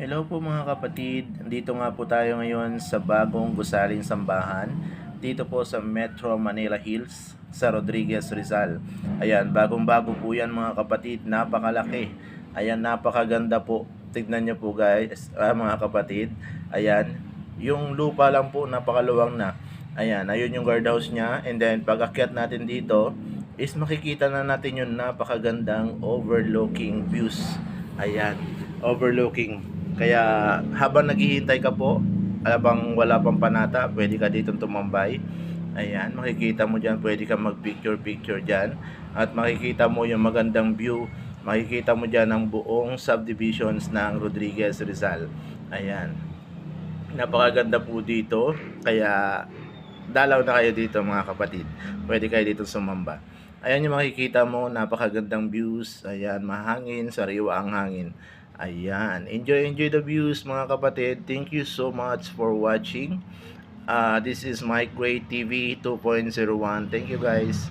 Hello po mga kapatid, dito nga po tayo ngayon sa bagong gusaling sambahan dito po sa Metro Manila Hills sa Rodriguez Rizal. Ayan, bagong-bago po yan mga kapatid, napakalaki. Ayan, napakaganda po. Tignan nyo po guys, mga kapatid. Ayan, yung lupa lang po napakaluwang na. Ayan, ayun yung guardhouse niya, and then pag akyat natin dito is makikita na natin yung napakagandang overlooking views. Ayan, overlooking. Kaya habang naghihintay ka po, habang wala pang panata, pwede ka dito tumambay. Ayan, makikita mo dyan, pwede ka mag-picture-picture dyan. At makikita mo yung magandang view. Makikita mo dyan ang buong subdivisions ng Rodriguez Rizal. Ayan, napakaganda po dito. Kaya dalaw na kayo dito mga kapatid. Pwede kayo dito sumamba. Ayan yung makikita mo, napakagandang views. Ayan, mahangin, sariwa ang hangin. Ayan, enjoy the views mga kapatid. Thank you so much for watching. This is Mike Gray TV 2.01. Thank you guys.